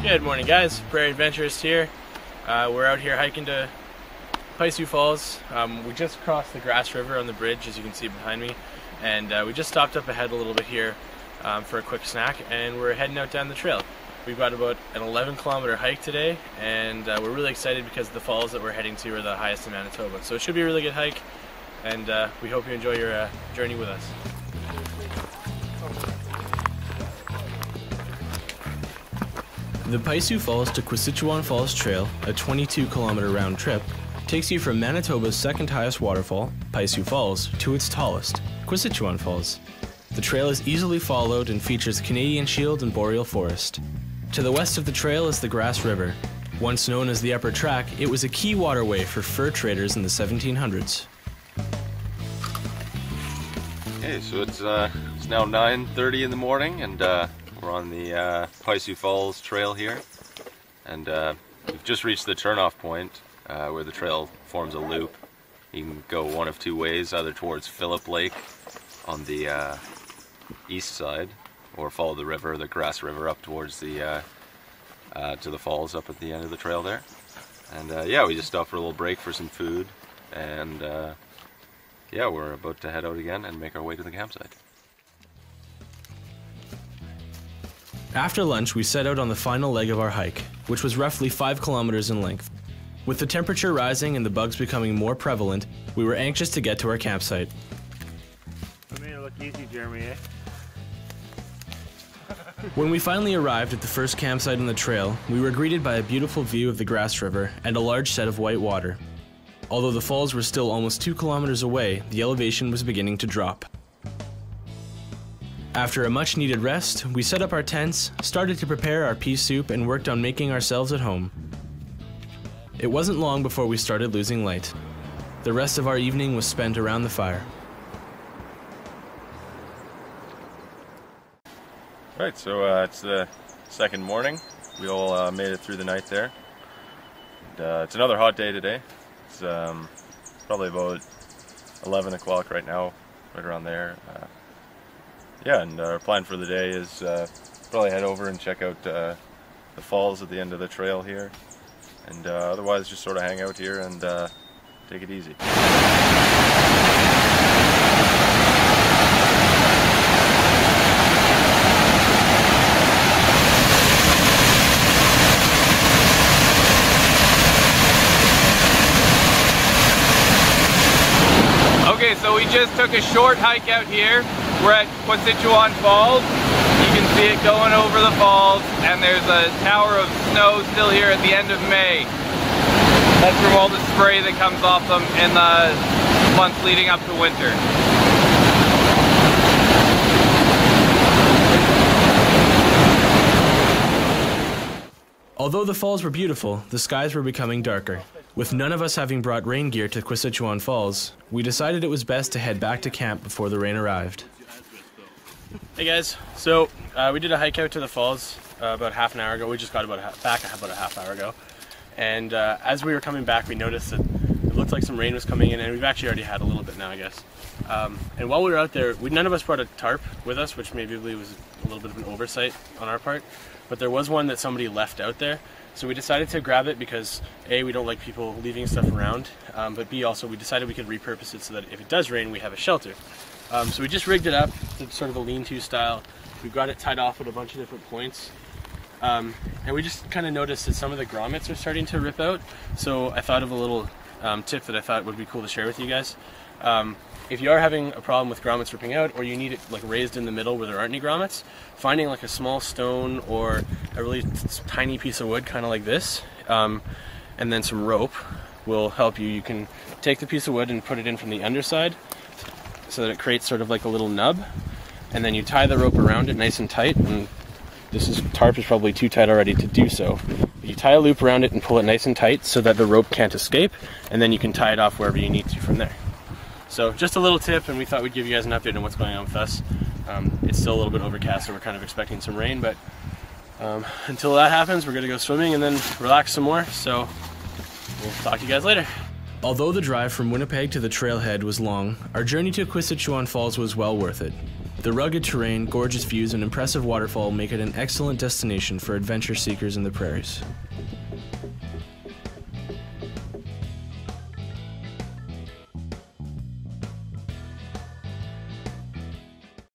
Good morning, guys. Prairie Adventurist here. We're out here hiking to Pisew Falls. We just crossed the Grass River on the bridge, as you can see behind me, and we just stopped up ahead a little bit here for a quick snack, and we're heading out down the trail. We've got about an 11-kilometer hike today, and we're really excited because the falls that we're heading to are the highest in Manitoba. So it should be a really good hike, and we hope you enjoy your journey with us. The Pisew Falls to Quisitchuan Falls Trail, a 22-kilometer round trip, takes you from Manitoba's second highest waterfall, Pisew Falls, to its tallest, Quisitchuan Falls. The trail is easily followed and features Canadian Shield and Boreal Forest. To the west of the trail is the Grass River. Once known as the Upper Track, it was a key waterway for fur traders in the 1700s. Okay, so it's now 9:30 in the morning, and we're on the Pisew Falls trail here, and we've just reached the turnoff point where the trail forms a loop. You can go one of two ways, either towards Phillip Lake on the east side, or follow the river, the Grass River, up towards the to the falls up at the end of the trail there. And yeah, we just stopped for a little break for some food, and yeah, we're about to head out again and make our way to the campsite. After lunch, we set out on the final leg of our hike, which was roughly 5 kilometers in length. With the temperature rising and the bugs becoming more prevalent, we were anxious to get to our campsite. I made it look easy, Jeremy, eh? When we finally arrived at the first campsite on the trail, we were greeted by a beautiful view of the Grass River and a large set of white water. Although the falls were still almost 2 kilometers away, the elevation was beginning to drop. After a much-needed rest, we set up our tents, started to prepare our pea soup, and worked on making ourselves at home. It wasn't long before we started losing light. The rest of our evening was spent around the fire. Right, so it's the second morning. We all made it through the night there. And, it's another hot day today. It's probably about 11 o'clock right now, right around there. Yeah, and our plan for the day is probably head over and check out the falls at the end of the trail here, and otherwise just sort of hang out here and take it easy. Okay, so we just took a short hike out here. We're at Quisitchuan Falls. You can see it going over the falls, and there's a tower of snow still here at the end of May. That's from all the spray that comes off them in the months leading up to winter. Although the falls were beautiful, the skies were becoming darker. With none of us having brought rain gear to Quisitchuan Falls, we decided it was best to head back to camp before the rain arrived. Hey guys, so we did a hike out to the falls about half an hour ago. We just got back about a half hour ago, and as we were coming back, we noticed that it looked like some rain was coming in, and we've actually already had a little bit now, I guess. And while we were out there, none of us brought a tarp with us, which maybe was a little bit of an oversight on our part, but there was one that somebody left out there. So we decided to grab it because A, we don't like people leaving stuff around, but B, also we decided we could repurpose it so that if it does rain, we have a shelter. So we just rigged it up to sort of a lean-to style. We've got it tied off at a bunch of different points. And we just kind of noticed that some of the grommets are starting to rip out. So I thought of a little tip that I thought would be cool to share with you guys. If you are having a problem with grommets ripping out, or you need it like raised in the middle where there aren't any grommets, finding like a small stone or a really tiny piece of wood, kind of like this, and then some rope will help you. You can take the piece of wood and put it in from the underside so that it creates sort of like a little nub, and then you tie the rope around it nice and tight, and tarp is probably too tight already to do so. But you tie a loop around it and pull it nice and tight so that the rope can't escape, and then you can tie it off wherever you need to from there. So just a little tip, and we thought we'd give you guys an update on what's going on with us. It's still a little bit overcast, so we're kind of expecting some rain, but until that happens, we're going to go swimming and then relax some more, so we'll talk to you guys later. Although the drive from Winnipeg to the trailhead was long, our journey to Quisitchuan Falls was well worth it. The rugged terrain, gorgeous views, and impressive waterfall make it an excellent destination for adventure seekers in the prairies.